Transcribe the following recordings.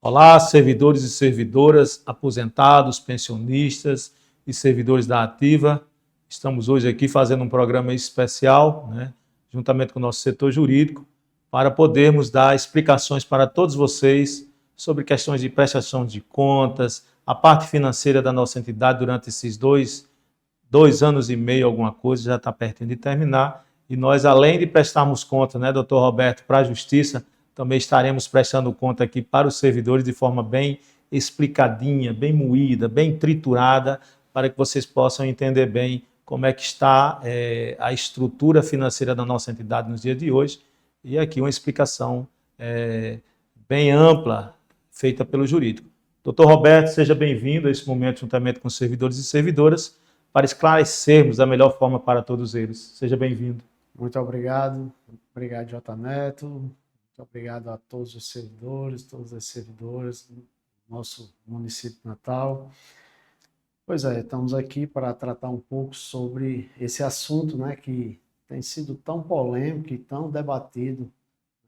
Olá, servidores e servidoras, aposentados, pensionistas e servidores da Ativa. Estamos hoje aqui fazendo um programa especial, juntamente com o nosso setor jurídico, para podermos dar explicações para todos vocês sobre questões de prestação de contas, a parte financeira da nossa entidade durante esses dois anos e meio, alguma coisa, já está pertinho de terminar. E nós, além de prestarmos conta, doutor Roberto, para a Justiça, também estaremos prestando conta aqui para os servidores de forma bem explicadinha, bem moída, bem triturada, para que vocês possam entender bem como é que está a estrutura financeira da nossa entidade nos dias de hoje. E aqui uma explicação bem ampla, feita pelo jurídico. Doutor Roberto, seja bem-vindo a esse momento, juntamente com os servidores e servidoras, para esclarecermos da melhor forma para todos eles. Seja bem-vindo. Muito obrigado. Obrigado, J. Neto. Muito obrigado a todos os servidores, todas as servidoras do nosso município natal. Pois é, estamos aqui para tratar um pouco sobre esse assunto, que tem sido tão polêmico e tão debatido,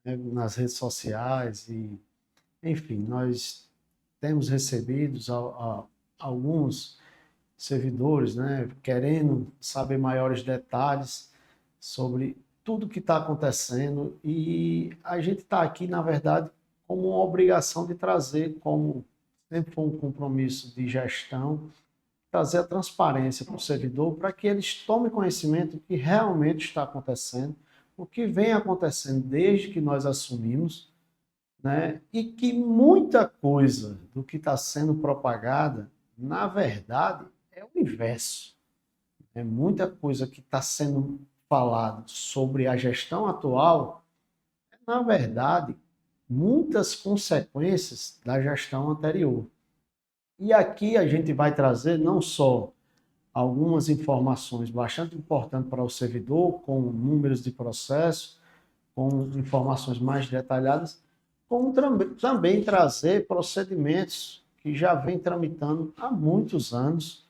nas redes sociais. E, enfim, nós temos recebido alguns servidores, querendo saber maiores detalhes sobre tudo que está acontecendo, e a gente está aqui, na verdade, como uma obrigação de trazer, como sempre foi um compromisso de gestão, trazer a transparência para o servidor, para que eles tomem conhecimento do que realmente está acontecendo, o que vem acontecendo desde que nós assumimos, e que muita coisa do que está sendo propagada, na verdade, é o inverso. É muita coisa que está sendo falado sobre a gestão atual, na verdade, muitas consequências da gestão anterior. E aqui a gente vai trazer não só algumas informações bastante importantes para o servidor, com números de processo, com informações mais detalhadas, como também trazer procedimentos que já vem tramitando há muitos anos,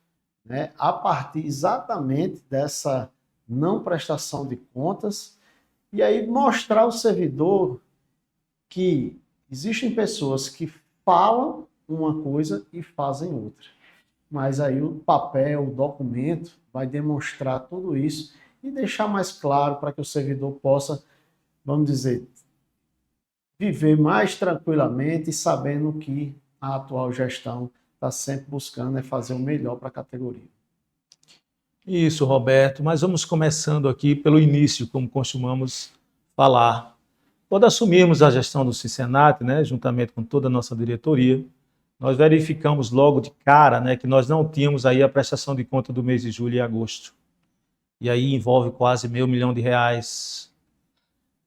a partir exatamente dessa não prestação de contas, e aí mostrar ao servidor que existem pessoas que falam uma coisa e fazem outra. Mas aí o papel, o documento vai demonstrar tudo isso e deixar mais claro para que o servidor possa, vamos dizer, viver mais tranquilamente e sabendo que a atual gestão está sempre buscando fazer o melhor para a categoria. Isso, Roberto, mas vamos começando aqui pelo início, como costumamos falar. Quando assumirmos a gestão do Cisenat, juntamente com toda a nossa diretoria, nós verificamos logo de cara, que nós não tínhamos aí a prestação de conta do mês de julho e agosto. E aí envolve quase R$500 mil.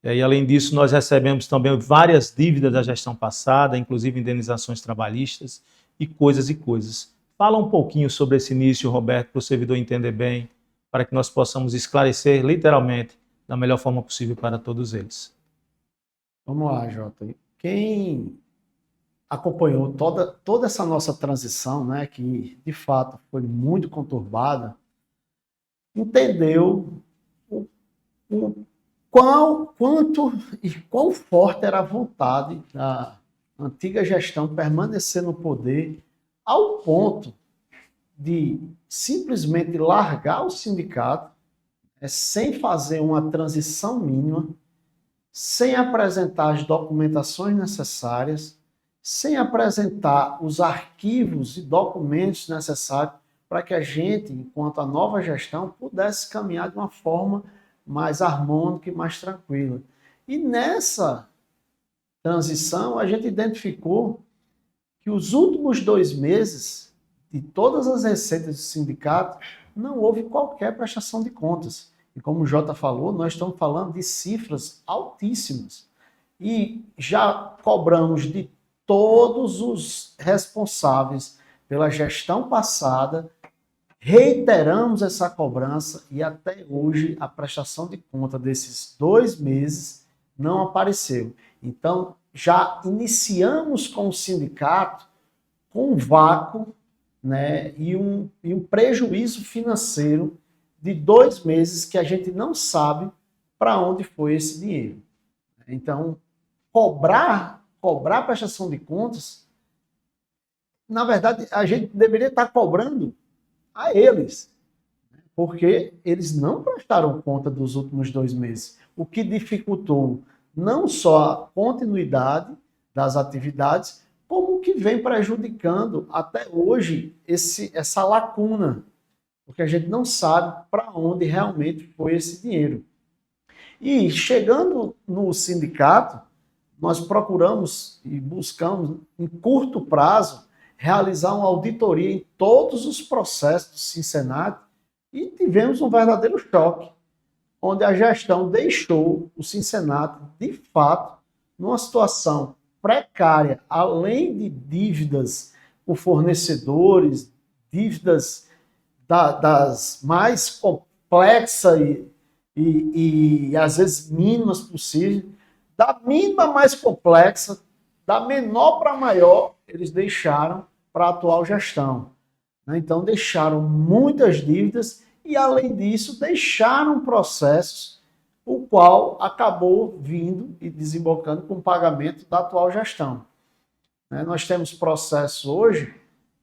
E aí, além disso, nós recebemos também várias dívidas da gestão passada, inclusive indenizações trabalhistas e coisas. Fala um pouquinho sobre esse início, Roberto, para o servidor entender bem, para que nós possamos esclarecer literalmente da melhor forma possível para todos eles. Vamos lá, Jota. Quem acompanhou toda essa nossa transição, que de fato foi muito conturbada, entendeu quanto e quão forte era a vontade da antiga gestão permanecer no poder, ao ponto de simplesmente largar o sindicato, sem fazer uma transição mínima, sem apresentar as documentações necessárias, sem apresentar os arquivos e documentos necessários para que a gente, enquanto a nova gestão, pudesse caminhar de uma forma mais harmônica e mais tranquila. E nessa transição, a gente identificou que os últimos 2 meses, de todas as receitas do sindicato, não houve qualquer prestação de contas. E como o Jota falou, nós estamos falando de cifras altíssimas. E já cobramos de todos os responsáveis pela gestão passada, reiteramos essa cobrança e até hoje a prestação de conta desses 2 meses não apareceu. Então, já iniciamos com o sindicato com um vácuo, e um prejuízo financeiro de 2 meses que a gente não sabe para onde foi esse dinheiro. Então, cobrar prestação de contas na verdade, a gente deveria estar cobrando a eles, porque eles não prestaram conta dos últimos 2 meses, o que dificultou não só a continuidade das atividades, como que vem prejudicando até hoje essa lacuna, porque a gente não sabe para onde realmente foi esse dinheiro. E chegando no sindicato, nós procuramos e buscamos, em curto prazo, realizar uma auditoria em todos os processos do Sincenat e tivemos um verdadeiro choque, onde a gestão deixou o Sincenat, de fato, numa situação precária, além de dívidas por fornecedores, dívidas das mais complexas e às vezes mínimas possíveis, da mínima mais complexa, da menor para maior, eles deixaram para a atual gestão. Então, deixaram muitas dívidas e, além disso, deixaram processos, o qual acabou vindo e desembocando com o pagamento da atual gestão. Nós temos processos hoje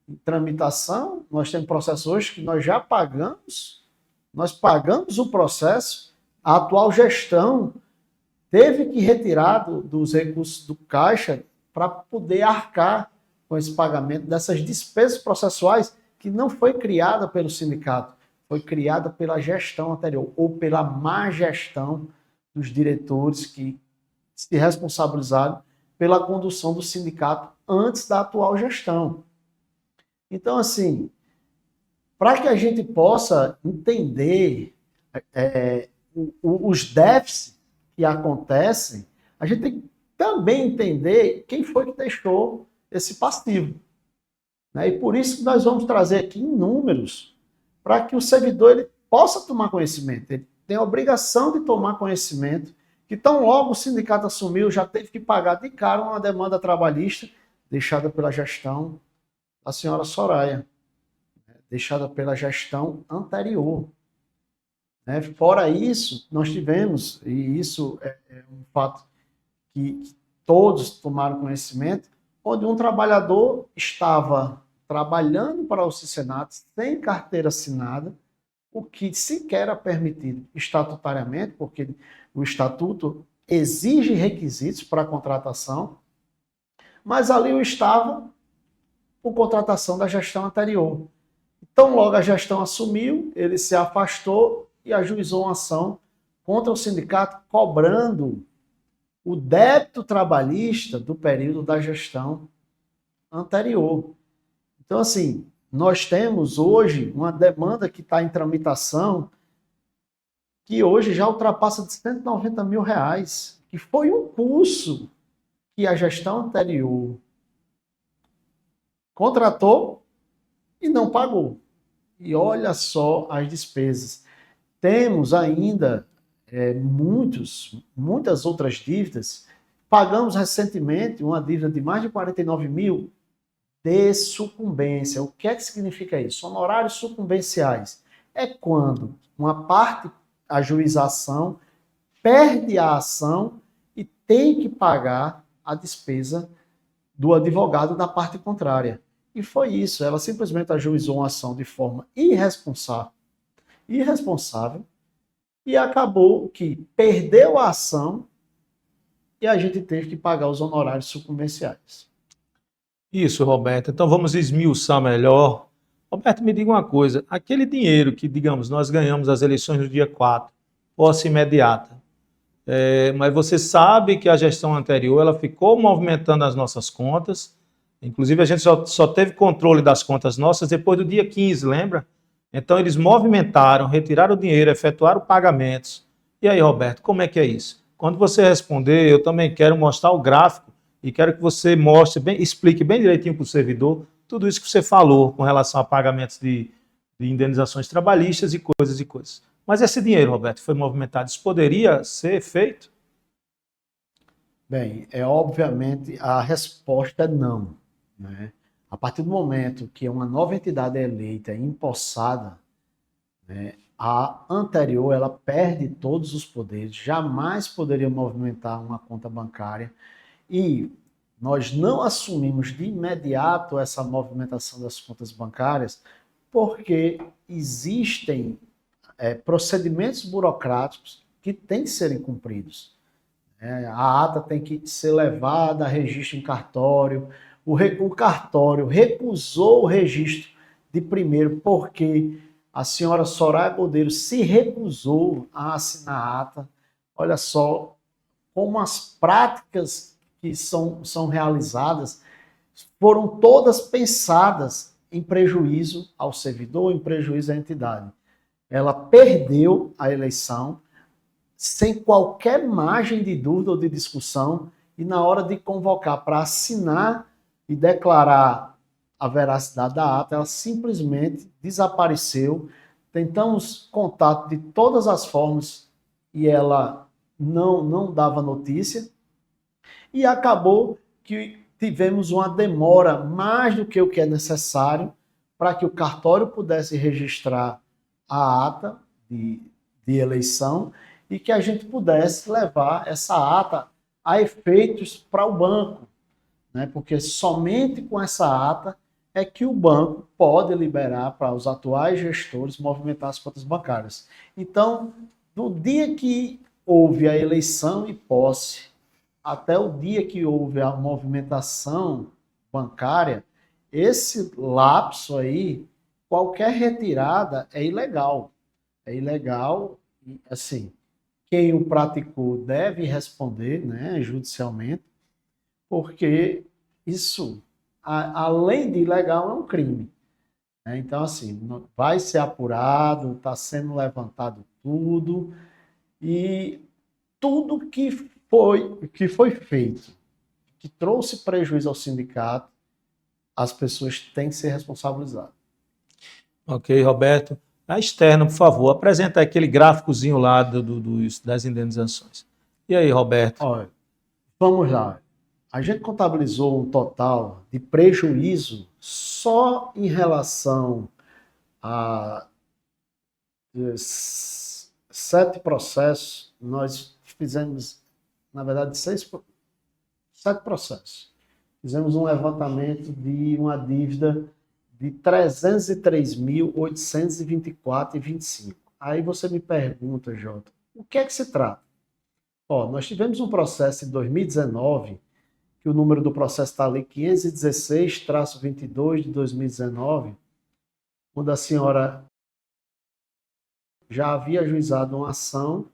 em tramitação, nós temos processos hoje que nós já pagamos, nós pagamos o processo, a atual gestão teve que retirar dos recursos do Caixa para poder arcar com esse pagamento dessas despesas processuais que não foi criada pelo sindicato, foi criada pela gestão anterior ou pela má gestão dos diretores que se responsabilizaram pela condução do sindicato antes da atual gestão. Então, assim, para que a gente possa entender os déficits que acontecem, a gente tem que também entender quem foi que deixou esse passivo. E por isso que nós vamos trazer aqui em números para que o servidor ele possa tomar conhecimento. Ele tem a obrigação de tomar conhecimento que tão logo o sindicato assumiu, já teve que pagar de cara uma demanda trabalhista deixada pela gestão da senhora Soraya, deixada pela gestão anterior. Fora isso, nós tivemos, e isso é um fato que todos tomaram conhecimento, onde um trabalhador estava trabalhando para o Sincenat sem carteira assinada, o que sequer era permitido estatutariamente, porque o estatuto exige requisitos para a contratação, mas ali eu estava por contratação da gestão anterior. Então, logo a gestão assumiu, ele se afastou e ajuizou uma ação contra o sindicato, cobrando o débito trabalhista do período da gestão anterior. Então, assim, nós temos hoje uma demanda que está em tramitação que hoje já ultrapassa de R$190 mil, que foi um curso que a gestão anterior contratou e não pagou. E olha só as despesas. Temos ainda muitas outras dívidas. Pagamos recentemente uma dívida de mais de 49 mil de sucumbência. O que é que significa isso? Honorários sucumbenciais. É quando uma parte ajuiza a ação, perde a ação e tem que pagar a despesa do advogado da parte contrária. E foi isso, ela simplesmente ajuizou uma ação de forma irresponsável, e acabou que perdeu a ação e a gente teve que pagar os honorários sucumbenciais. Isso, Roberto. Então vamos esmiuçar melhor. Roberto, me diga uma coisa, aquele dinheiro que, digamos, nós ganhamos as eleições no dia 4, posse imediata, mas você sabe que a gestão anterior ela ficou movimentando as nossas contas, inclusive a gente só teve controle das contas nossas depois do dia 15, lembra? Então eles movimentaram, retiraram o dinheiro, efetuaram pagamentos. E aí, Roberto, como é que é isso? Quando você responder, eu também quero mostrar o gráfico e quero que você explique bem direitinho para o servidor tudo isso que você falou com relação a pagamentos de indenizações trabalhistas e coisas. Mas esse dinheiro, Roberto, foi movimentado, isso poderia ser feito? Bem, obviamente a resposta é não. A partir do momento que uma nova entidade é eleita e empossada, a anterior ela perde todos os poderes, jamais poderia movimentar uma conta bancária. E nós não assumimos de imediato essa movimentação das contas bancárias porque existem procedimentos burocráticos que têm que serem cumpridos. A ata tem que ser levada a registro em cartório. O cartório recusou o registro de primeiro porque a senhora Soraya Godeiro se recusou a assinar a ata. Olha só como as práticas que são realizadas foram todas pensadas em prejuízo ao servidor, em prejuízo à entidade. Ela perdeu a eleição sem qualquer margem de dúvida ou de discussão, e na hora de convocar para assinar e declarar a veracidade da ata, ela simplesmente desapareceu. Tentamos contato de todas as formas e ela não dava notícia, e acabou que tivemos uma demora mais do que o que é necessário para que o cartório pudesse registrar a ata de eleição e que a gente pudesse levar essa ata a efeitos para o banco, né? Porque somente com essa ata é que o banco pode liberar para os atuais gestores movimentar as contas bancárias. Então, do dia que houve a eleição e posse até o dia que houve a movimentação bancária, esse lapso aí, qualquer retirada é ilegal. É ilegal, assim, quem o praticou deve responder, né, judicialmente, porque isso, além de ilegal, é um crime. Então, assim, vai ser apurado, está sendo levantado tudo, e tudo que foi feito, que trouxe prejuízo ao sindicato, as pessoas têm que ser responsabilizadas. Ok, Roberto. A externa, por favor, apresenta aquele gráficozinho lá das indenizações. E aí, Roberto? Olha, vamos lá. A gente contabilizou um total de prejuízo só em relação a 7 processos. Nós fizemos, na verdade, 7 processos. Fizemos um levantamento de uma dívida de 303.824,25. Aí você me pergunta, Jota, o que é que se trata? Nós tivemos um processo em 2019, que o número do processo está ali, 516-22 de 2019, quando a senhora já havia ajuizado uma ação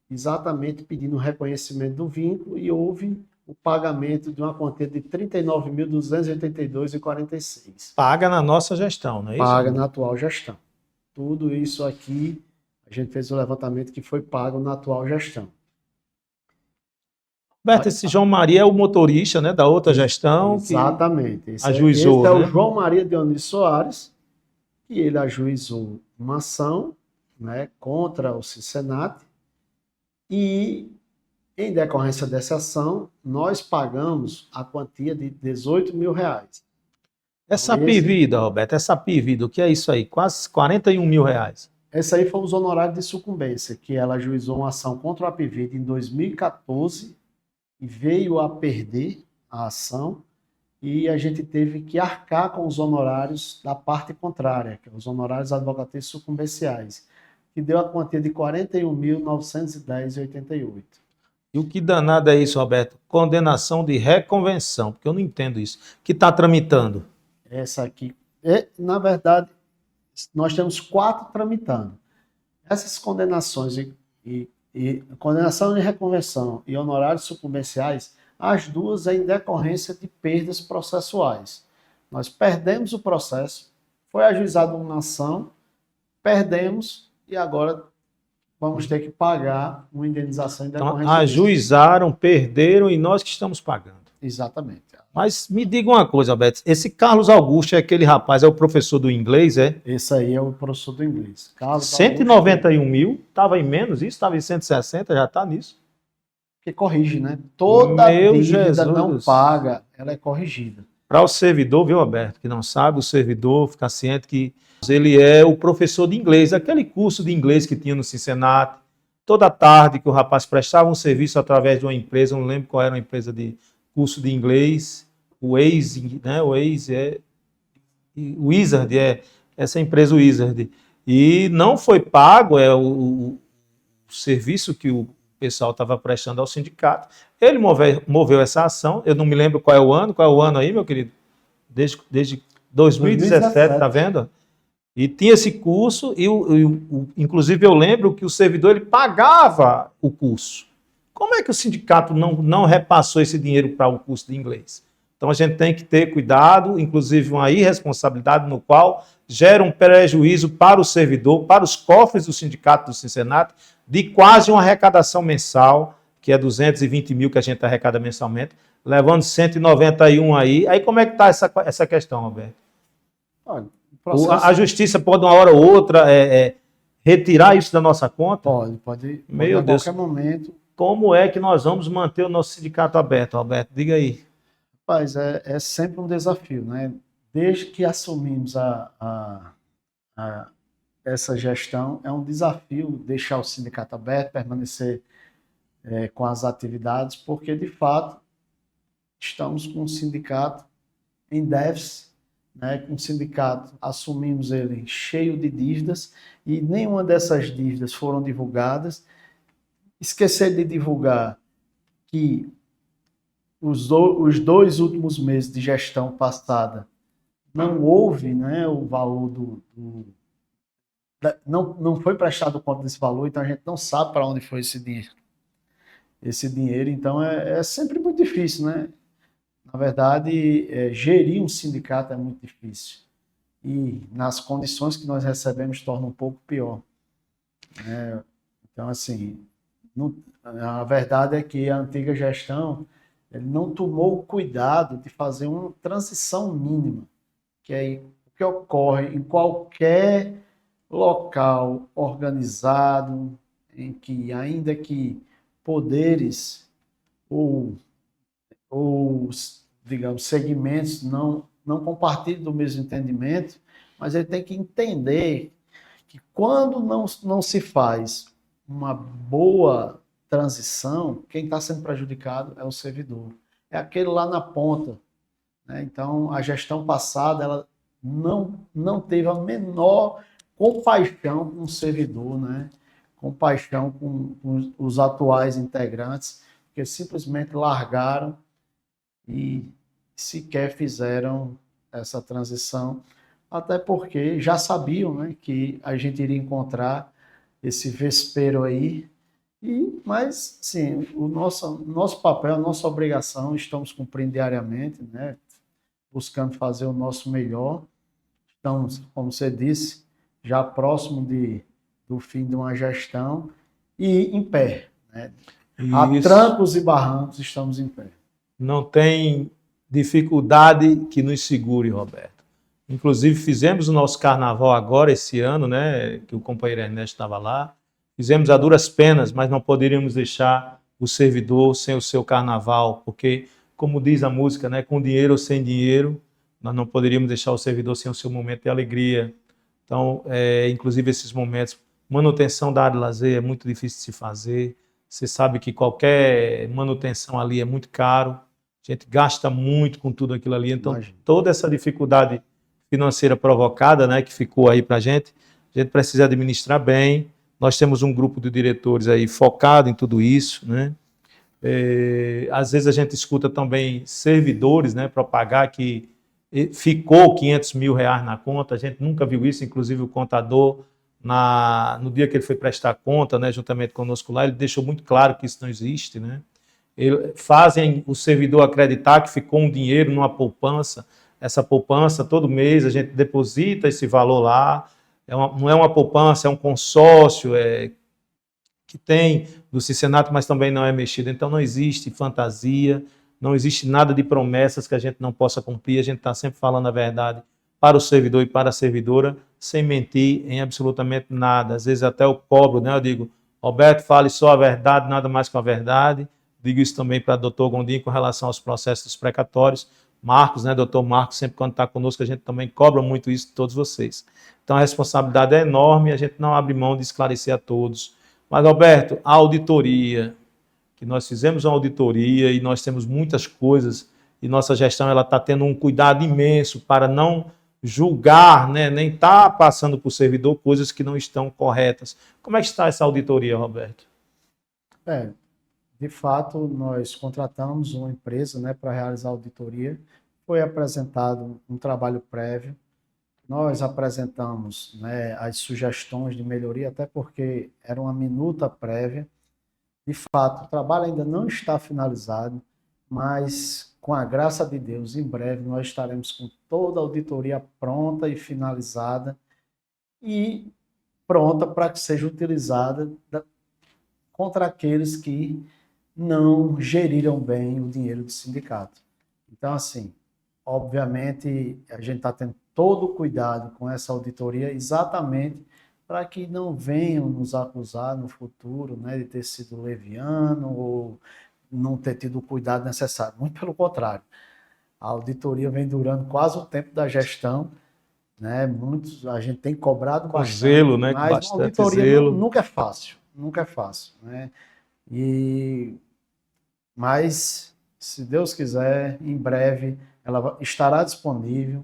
exatamente pedindo o reconhecimento do vínculo e houve o pagamento de uma quantia de R$ 39.282,46. Paga na nossa gestão, não é isso? Paga na atual gestão. Tudo isso aqui, a gente fez o levantamento que foi pago na atual gestão. Roberto, esse João Maria é o motorista, né, da outra gestão. Exatamente. Esse ajuizou, é né? o João Maria Dionísio Soares, que ele ajuizou uma ação, né, contra o Cincinnati, e em decorrência dessa ação, nós pagamos a quantia de R$18 mil. Essa pivida, Roberto, o que é isso aí? Quase R$41 mil. Esse aí foi os honorários de sucumbência, que ela ajuizou uma ação contra o Apivida em 2014 e veio a perder a ação, e a gente teve que arcar com os honorários da parte contrária, que é os honorários advocatícios sucumbenciais, que deu a quantia de R$ 41.910,88. E o que danado é isso, Roberto? Condenação de reconvenção, porque eu não entendo isso. Que está tramitando? Essa aqui, na verdade, nós temos 4 tramitando. Essas condenações e condenação de reconvenção e honorários sucumbenciais, as duas em decorrência de perdas processuais. Nós perdemos o processo, foi ajuizada uma ação, perdemos e agora vamos ter que pagar uma indenização em decorrência. Então, ajuizaram, perderam e nós que estamos pagando. Exatamente. Mas me diga uma coisa, Alberto, esse Carlos Augusto é aquele rapaz, é o professor do inglês, é? Esse aí é o professor do inglês. Carlos 191 mil, estava em menos isso, estava em 160, já está nisso. Que corrige, né? Toda dívida Jesus não paga, ela é corrigida. Para o servidor, viu, Alberto, que não sabe, o servidor fica ciente que ele é o professor de inglês, aquele curso de inglês que tinha no Cincinnati, toda tarde que o rapaz prestava um serviço através de uma empresa, não lembro qual era a empresa de curso de inglês, o Waze, né? O Wizard, essa empresa Wizard. E não foi pago o serviço que o pessoal estava prestando ao sindicato. Ele moveu essa ação, eu não me lembro qual é o ano aí, meu querido? Desde 2017, tá vendo? E tinha esse curso, inclusive eu lembro que o servidor ele pagava o curso. Como é que o sindicato não repassou esse dinheiro para o curso de inglês? Então a gente tem que ter cuidado, inclusive uma irresponsabilidade no qual gera um prejuízo para o servidor, para os cofres do sindicato do Cincenato, de quase uma arrecadação mensal, que é 220 mil que a gente arrecada mensalmente, levando 191 aí. Aí como é que está essa questão, Roberto? Olha, a justiça pode, uma hora ou outra, retirar isso da nossa conta? Pode Meu Deus. A qualquer momento. Como é que nós vamos manter o nosso sindicato aberto, Roberto? Diga aí. Rapaz, é sempre um desafio, né? Desde que assumimos essa gestão, é um desafio deixar o sindicato aberto, permanecer com as atividades, porque, de fato, estamos com um sindicato em déficit, né? Com um sindicato, assumimos ele cheio de dívidas, e nenhuma dessas dívidas foram divulgadas. Esquecer de divulgar que os 2 últimos meses de gestão passada não houve, né, o valor não foi prestado conta desse valor, então a gente não sabe para onde foi esse dinheiro. Então é sempre muito difícil, né? Na verdade, gerir um sindicato é muito difícil. E nas condições que nós recebemos torna um pouco pior, né? Então, assim, a verdade é que a antiga gestão ele não tomou o cuidado de fazer uma transição mínima, que é o que ocorre em qualquer local organizado, em que, ainda que poderes ou digamos, segmentos não compartilhem do mesmo entendimento, mas ele tem que entender que quando não se faz uma boa transição, quem está sendo prejudicado é o servidor. É aquele lá na ponta, né? Então, a gestão passada ela não teve a menor compaixão com o servidor, né? Compaixão com os atuais integrantes, que simplesmente largaram e sequer fizeram essa transição, até porque já sabiam, né, que a gente iria encontrar esse vespeiro aí. Mas, sim, o nosso papel, a nossa obrigação, estamos cumprindo diariamente, né? Buscando fazer o nosso melhor. Estamos, como você disse, já próximo do fim de uma gestão e em pé, né? A trancos e barrancos estamos em pé. Não tem dificuldade que nos segure, Roberto. Inclusive, fizemos o nosso carnaval agora, esse ano, né? Que o companheiro Ernesto estava lá. Fizemos a duras penas, mas não poderíamos deixar o servidor sem o seu carnaval, porque, como diz a música, né, com dinheiro ou sem dinheiro, nós não poderíamos deixar o servidor sem o seu momento de alegria. Então, inclusive esses momentos, manutenção da área de lazer é muito difícil de se fazer. Você sabe que qualquer manutenção ali é muito caro, a gente gasta muito com tudo aquilo ali. Então, toda essa dificuldade financeira provocada, né, que ficou aí para a gente precisa administrar bem. Nós temos um grupo de diretores aí focado em tudo isso, né? Às vezes a gente escuta também servidores, né, propagar que ficou 500 mil reais na conta. A gente nunca viu isso, inclusive o contador, no dia que ele foi prestar conta, né, juntamente conosco lá, ele deixou muito claro que isso não existe, né? Fazem o servidor acreditar que ficou um dinheiro numa poupança. Essa poupança, todo mês, a gente deposita esse valor lá. Não é uma poupança, é um consórcio que tem do Cincenato, mas também não é mexido. Então não existe fantasia, não existe nada de promessas que a gente não possa cumprir. A gente está sempre falando a verdade para o servidor e para a servidora, sem mentir em absolutamente nada. Às vezes até eu cobro, né? Eu digo, Roberto, fale só a verdade, nada mais que a verdade. Digo isso também para o doutor Gondim com relação aos processos precatórios. Marcos, né, doutor Marcos, sempre quando está conosco, a gente também cobra muito isso de todos vocês. Então a responsabilidade é enorme e a gente não abre mão de esclarecer a todos. Mas, Roberto, a auditoria, que nós fizemos uma auditoria e nós temos muitas coisas e nossa gestão ela está tendo um cuidado imenso para não julgar, né, nem estar passando para o servidor coisas que não estão corretas. Como é que está essa auditoria, Roberto? De fato, nós contratamos uma empresa, né, para realizar a auditoria. Foi apresentado um trabalho prévio. Nós apresentamos, né, as sugestões de melhoria, até porque era uma minuta prévia. De fato, o trabalho ainda não está finalizado, mas com a graça de Deus, em breve nós estaremos com toda a auditoria pronta e finalizada e pronta para que seja utilizada contra aqueles que não geriram bem o dinheiro do sindicato. Então, assim, obviamente, a gente está tendo todo o cuidado com essa auditoria exatamente para que não venham nos acusar no futuro, né, de ter sido leviano ou não ter tido o cuidado necessário. Muito pelo contrário. A auditoria vem durando quase o tempo da gestão, né? A gente tem cobrado Com bastante, zelo, né? Com mas uma bastante auditoria zelo. nunca é fácil, nunca é fácil, né? Mas, se Deus quiser, em breve ela estará disponível,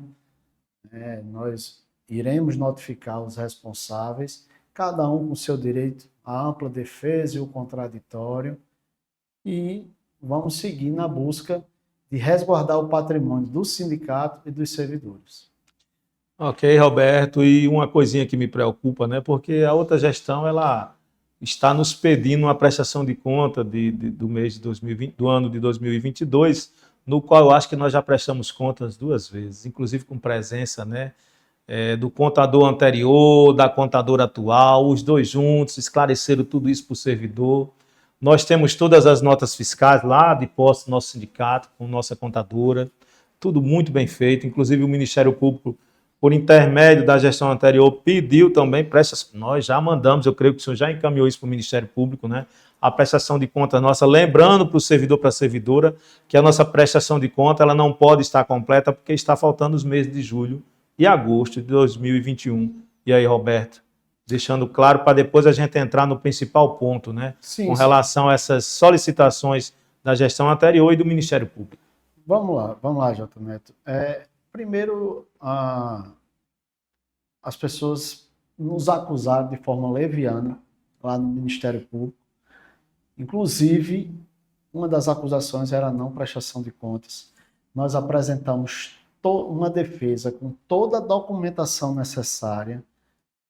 né? Nós iremos notificar os responsáveis, cada um com seu direito à ampla defesa e o contraditório, e vamos seguir na busca de resguardar o patrimônio do sindicato e dos servidores. Ok, Roberto, e uma coisinha que me preocupa, né? Porque a outra gestão ela está nos pedindo uma prestação de conta do mês de 2020, do ano de 2022, no qual eu acho que nós já prestamos contas 2 vezes, inclusive com presença, né? Do contador anterior, da contadora atual, os dois juntos, esclareceram tudo isso para o servidor. Nós temos todas as notas fiscais lá de posse do nosso sindicato, com nossa contadora, tudo muito bem feito, inclusive o Ministério Público, por intermédio da gestão anterior, pediu também, nós já mandamos, eu creio que o senhor já encaminhou isso para o Ministério Público, né? A prestação de conta nossa, lembrando para o servidor, para a servidora, que a nossa prestação de conta ela não pode estar completa porque está faltando os meses de julho e agosto de 2021. E aí, Roberto, deixando claro para depois a gente entrar no principal ponto, né? Sim, Com sim. relação a essas solicitações da gestão anterior e do Ministério Público. Vamos lá, Jota Neto. Primeiro, as pessoas nos acusaram de forma leviana lá no Ministério Público. Inclusive, uma das acusações era a não prestação de contas. Nós apresentamos uma defesa com toda a documentação necessária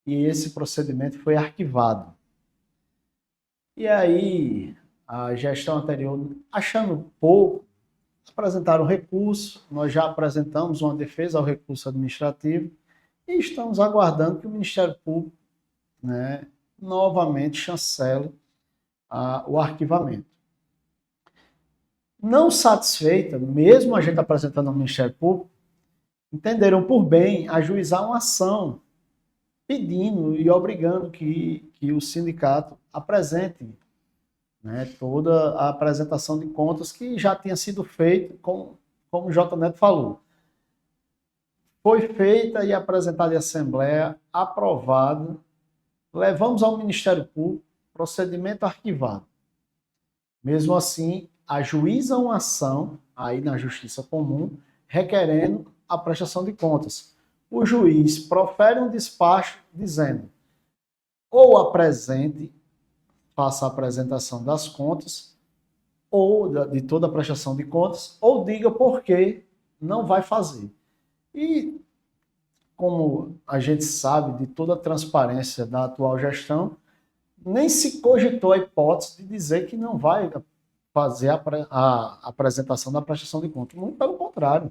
e esse procedimento foi arquivado. E aí, a gestão anterior, achando pouco, apresentaram recurso, nós já apresentamos uma defesa ao recurso administrativo e estamos aguardando que o Ministério Público, né, novamente chancele o arquivamento. Não satisfeita, mesmo a gente apresentando ao Ministério Público, entenderam por bem ajuizar uma ação pedindo e obrigando que o sindicato apresente, né, toda a apresentação de contas que já tinha sido feita, como o J. Neto falou. Foi feita e apresentada em Assembleia, aprovada, levamos ao Ministério Público, procedimento arquivado. Mesmo assim, ajuizam uma ação aí na Justiça Comum, requerendo a prestação de contas. O juiz profere um despacho dizendo ou apresente, faça a apresentação das contas, ou de toda a prestação de contas, ou diga por que não vai fazer. E, como a gente sabe de toda a transparência da atual gestão, nem se cogitou a hipótese de dizer que não vai fazer a apresentação da prestação de contas. Muito pelo contrário.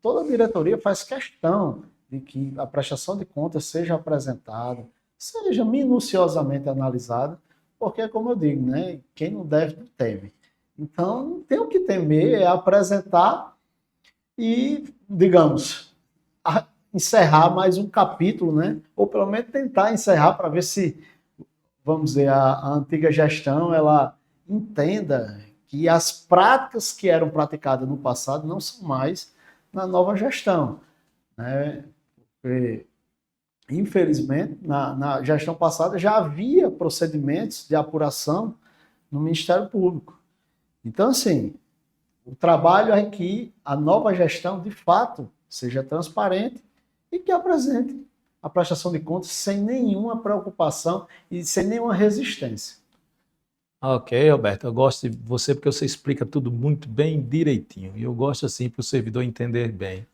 Toda a diretoria faz questão de que a prestação de contas seja apresentada, seja minuciosamente analisada, porque, como eu digo, né, quem não deve, não teme. Então, não tem o que temer, é apresentar e, digamos, encerrar mais um capítulo, né? Ou pelo menos tentar encerrar para ver se, vamos dizer, a antiga gestão ela entenda que as práticas que eram praticadas no passado não são mais na nova gestão, né? Porque, infelizmente, na gestão passada já havia procedimentos de apuração no Ministério Público. Então, assim, o trabalho é que a nova gestão, de fato, seja transparente e que apresente a prestação de contas sem nenhuma preocupação e sem nenhuma resistência. Ok, Roberto, eu gosto de você porque você explica tudo muito bem direitinho. E eu gosto assim para o servidor entender bem.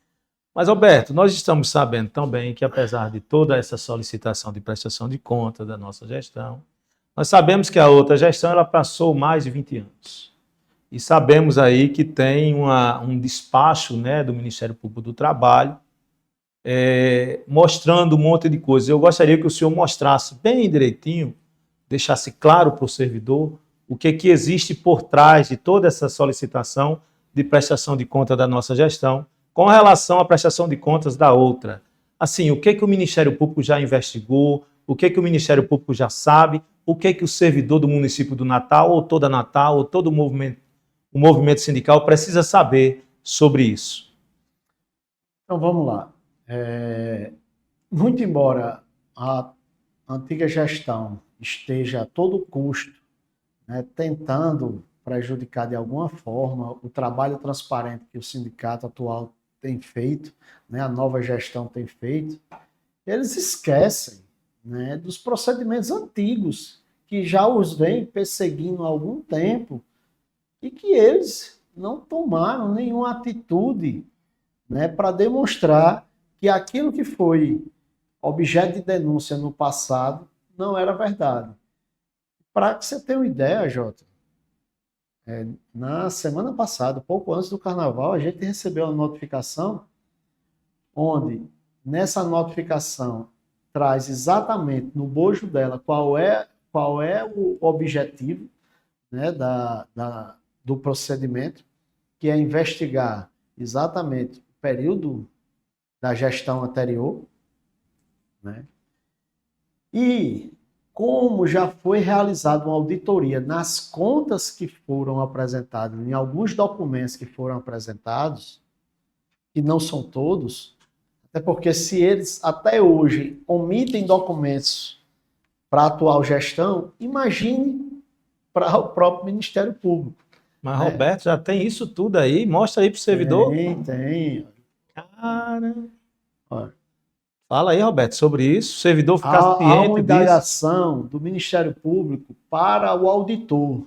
Mas, Roberto, nós estamos sabendo também que apesar de toda essa solicitação de prestação de contas da nossa gestão, nós sabemos que a outra gestão ela passou mais de 20 anos. E sabemos aí que tem um despacho, né, do Ministério Público do Trabalho mostrando um monte de coisas. Eu gostaria que o senhor mostrasse bem direitinho, deixasse claro para o servidor o que existe por trás de toda essa solicitação de prestação de conta da nossa gestão com relação à prestação de contas da outra. Assim, o que o Ministério Público já investigou, o que o Ministério Público já sabe, o que o servidor do município do Natal, ou toda Natal, ou todo o movimento sindical precisa saber sobre isso. Então, vamos lá. Muito embora a antiga gestão esteja a todo custo, né, tentando prejudicar de alguma forma o trabalho transparente que o sindicato atual tem feito, né, a nova gestão tem feito, eles esquecem, né, dos procedimentos antigos que já os vêm perseguindo há algum tempo e que eles não tomaram nenhuma atitude, né, para demonstrar que aquilo que foi objeto de denúncia no passado não era verdade. Para que você tenha uma ideia, Jota, na semana passada, pouco antes do carnaval, a gente recebeu uma notificação onde, nessa notificação, traz exatamente no bojo dela qual é o objetivo, né, do procedimento, que é investigar exatamente o período da gestão anterior, né? E como já foi realizada uma auditoria nas contas que foram apresentadas, em alguns documentos que foram apresentados, que não são todos, até porque se eles até hoje omitem documentos para a atual gestão, imagine para o próprio Ministério Público. Mas, Roberto, já tem isso tudo aí? Mostra aí para o servidor. Tem. Cara, Olha, fala aí, Roberto, sobre isso. O servidor ficar há ciente uma disso. indagação do Ministério Público para o auditor.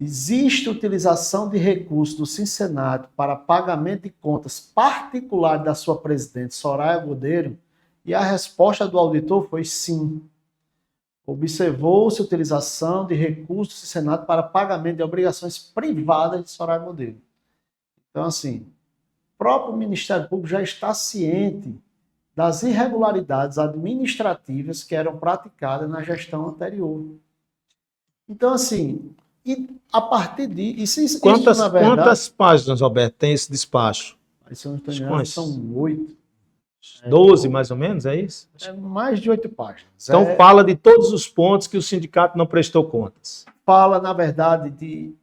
Existe utilização de recursos do Sinsenato para pagamento de contas particulares da sua presidente, Soraya Godeiro? E a resposta do auditor foi sim. Observou-se a utilização de recursos do Sinsenato para pagamento de obrigações privadas de Soraya Godeiro. Então, assim, o próprio Ministério Público já está ciente das irregularidades administrativas que eram praticadas na gestão anterior. Então, assim, e a partir disso, Quantas páginas, Roberto, tem esse despacho? Se eu não estou enganado, são 8. 12, mais ou menos, é isso? É mais de 8 páginas. Então fala de todos os pontos que o sindicato não prestou contas. Fala, na verdade, de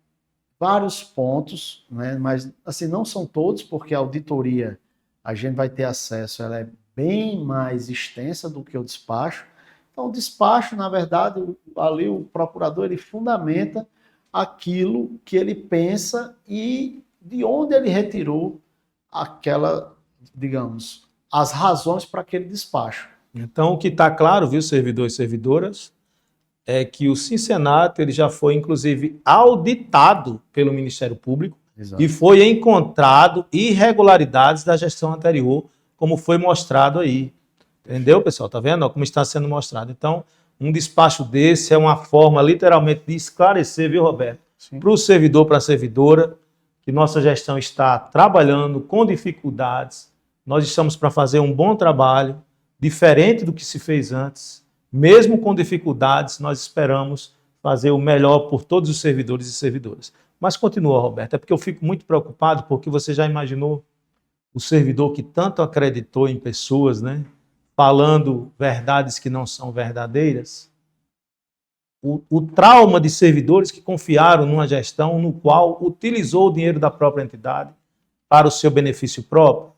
vários pontos, né? Mas assim, não são todos, porque a auditoria a gente vai ter acesso, ela é bem mais extensa do que o despacho. Então, o despacho, na verdade, ali o procurador ele fundamenta aquilo que ele pensa e de onde ele retirou aquela, digamos, as razões para aquele despacho. Então, o que está claro, viu, servidores e servidoras, é que o Sinsenato ele já foi, inclusive, auditado pelo Ministério Público. Exato. E foi encontrado irregularidades da gestão anterior, como foi mostrado aí. Entendeu, pessoal? Tá vendo como está sendo mostrado? Então, um despacho desse é uma forma, literalmente, de esclarecer, viu, Roberto? Para o servidor, para a servidora, que nossa gestão está trabalhando com dificuldades. Nós estamos para fazer um bom trabalho, diferente do que se fez antes. Mesmo com dificuldades, nós esperamos fazer o melhor por todos os servidores e servidoras. Mas continua, Roberto, é porque eu fico muito preocupado, porque você já imaginou o servidor que tanto acreditou em pessoas, né, falando verdades que não são verdadeiras? O trauma de servidores que confiaram numa gestão no qual utilizou o dinheiro da própria entidade para o seu benefício próprio,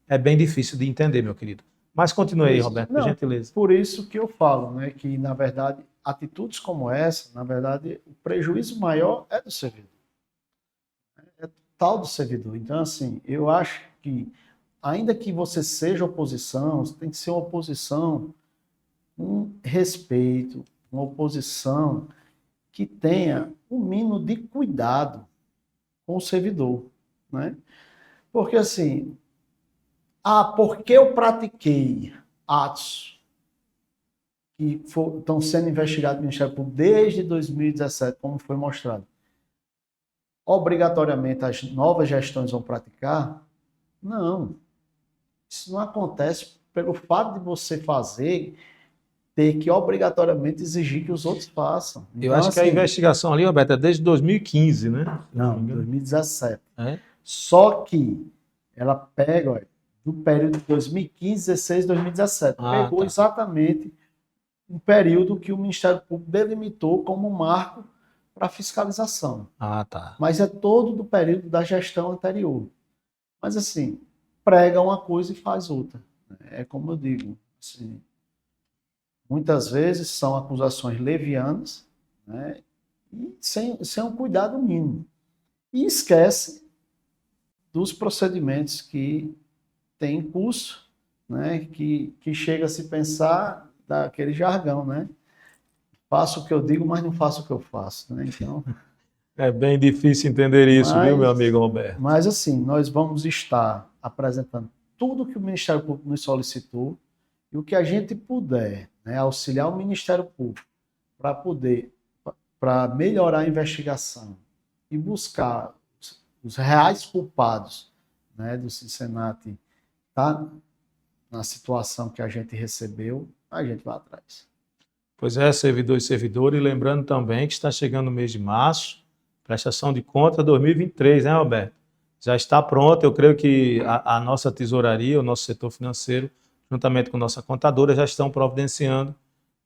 é bem difícil de entender, meu querido. Mas continue aí, Roberto, por gentileza. Por isso que eu falo, né, que, na verdade, atitudes como essa, na verdade, o prejuízo maior é do servidor. total do servidor. Então, assim, eu acho que, ainda que você seja oposição, você tem que ser uma oposição com respeito, uma oposição que tenha um mínimo de cuidado com o servidor, né? Porque, assim, porque eu pratiquei atos que estão sendo investigados no Ministério Público desde 2017, como foi mostrado, obrigatoriamente as novas gestões vão praticar? Não. Isso não acontece pelo fato de você fazer, ter que obrigatoriamente exigir que os outros façam. Eu Então, acho que a assim, investigação ali, Roberto, é desde 2015, né? Se não, me engano. 2017. É? Só que ela pega, olha, do período de 2015, 16, 2017. Pegou Tá. exatamente um período que o Ministério Público delimitou como marco para fiscalização. Tá. Mas é todo do período da gestão anterior. Mas, assim, prega uma coisa e faz outra. É como eu digo, assim, muitas vezes são acusações levianas, né, e sem um cuidado mínimo. E esquece dos procedimentos que tem em curso, né, que chega a se pensar daquele jargão, né? Faço o que eu digo, mas não faço o que eu faço, né? Então, É bem difícil entender isso, viu, meu amigo Roberto? mas assim, nós vamos estar apresentando tudo que o Ministério Público nos solicitou e o que a gente puder, né, auxiliar o Ministério Público para melhorar a investigação e buscar os reais culpados, né, do Cincinnati tá na situação que a gente recebeu, a gente vai atrás. Pois é, servidor e servidora, e lembrando também que está chegando o mês de março, prestação de conta 2023, né, Roberto? Já está pronta, eu creio que a nossa tesouraria, o nosso setor financeiro, juntamente com nossa contadora, já estão providenciando.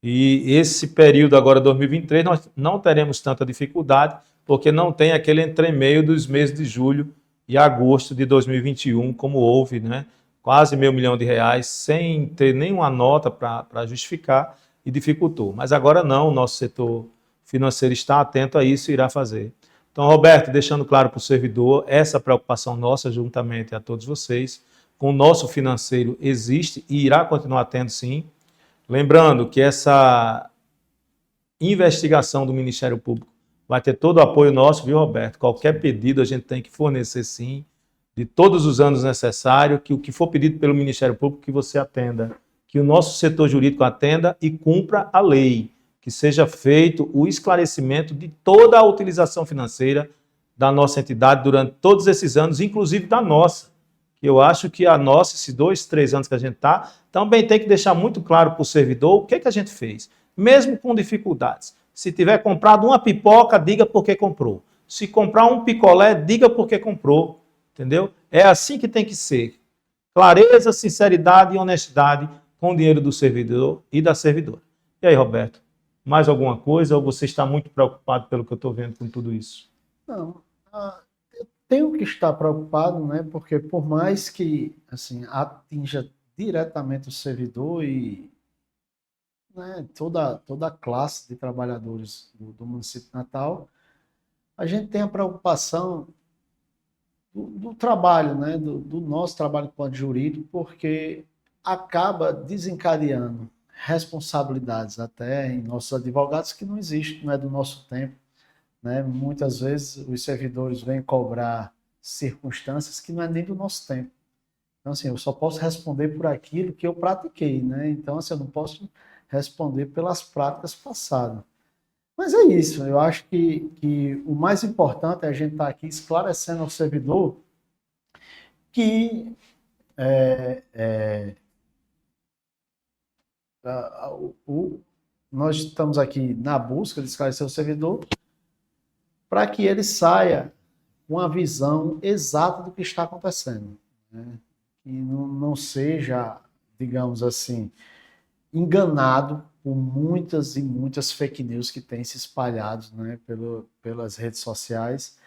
E esse período agora, 2023, nós não teremos tanta dificuldade, porque não tem aquele entremeio dos meses de julho e agosto de 2021, como houve, né? Quase R$ 500 mil, sem ter nenhuma nota para justificar, e dificultou. Mas agora não, o nosso setor financeiro está atento a isso e irá fazer. Então, Roberto, deixando claro para o servidor, essa preocupação nossa, juntamente a todos vocês, com o nosso financeiro existe e irá continuar tendo sim. Lembrando que essa investigação do Ministério Público vai ter todo o apoio nosso, viu, Roberto? Qualquer pedido a gente tem que fornecer sim, de todos os anos necessários, que o que for pedido pelo Ministério Público, que você atenda, que o nosso setor jurídico atenda e cumpra a lei, que seja feito o esclarecimento de toda a utilização financeira da nossa entidade durante todos esses anos, inclusive da nossa. Eu acho que a nossa, esses 2, 3 anos que a gente está, também tem que deixar muito claro para o servidor o que a gente fez, mesmo com dificuldades. Se tiver comprado uma pipoca, diga por que comprou. Se comprar um picolé, diga por que comprou. Entendeu? É assim que tem que ser. Clareza, sinceridade e honestidade com o dinheiro do servidor e da servidora. E aí, Roberto, mais alguma coisa ou você está muito preocupado pelo que eu estou vendo com tudo isso? Não, eu tenho que estar preocupado, né? Porque por mais que assim atinja diretamente o servidor e, né, toda a classe de trabalhadores do município de Natal, a gente tem a preocupação do trabalho, né? Do nosso trabalho enquanto jurídico, porque acaba desencadeando responsabilidades até em nossos advogados que não existem, não é do nosso tempo, né? Muitas vezes os servidores vêm cobrar circunstâncias que não é nem do nosso tempo. Então, assim, eu só posso responder por aquilo que eu pratiquei, né? Então, assim, eu não posso responder pelas práticas passadas. Mas é isso, eu acho que o mais importante é a gente estar aqui esclarecendo ao servidor que nós estamos aqui na busca de esclarecer o servidor para que ele saia com a visão exata do que está acontecendo, né? E não seja, digamos assim, enganado por muitas e muitas fake news que têm se espalhado, né, pelas redes sociais.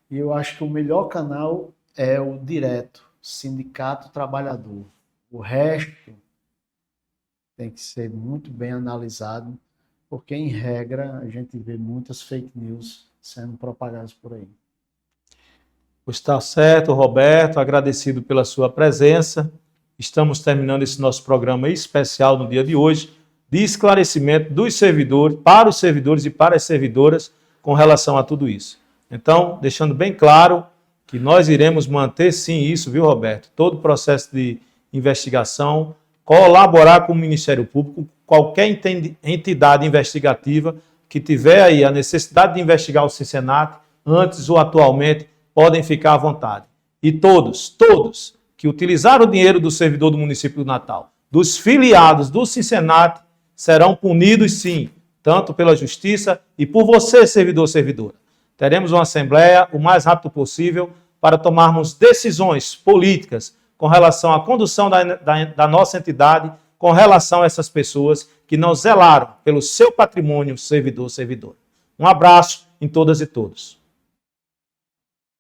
E eu acho que o melhor canal é o direto, Sindicato Trabalhador. O resto tem que ser muito bem analisado, porque, em regra, a gente vê muitas fake news sendo propagadas por aí. Pois está certo, Roberto, agradecido pela sua presença. Estamos terminando esse nosso programa especial no dia de hoje, de esclarecimento dos servidores, para os servidores e para as servidoras, com relação a tudo isso. Então, deixando bem claro que nós iremos manter sim isso, viu, Roberto? Todo o processo de investigação, colaborar com o Ministério Público, qualquer entidade investigativa que tiver aí a necessidade de investigar o Cincinnati, antes ou atualmente, podem ficar à vontade. E todos que utilizaram o dinheiro do servidor do município do Natal, dos filiados do Cincinnati, serão punidos sim, tanto pela justiça e por você, servidor, servidora. Teremos uma assembleia o mais rápido possível para tomarmos decisões políticas com relação à condução da nossa entidade, com relação a essas pessoas que não zelaram pelo seu patrimônio servidor, servidora. Um abraço em todas e todos.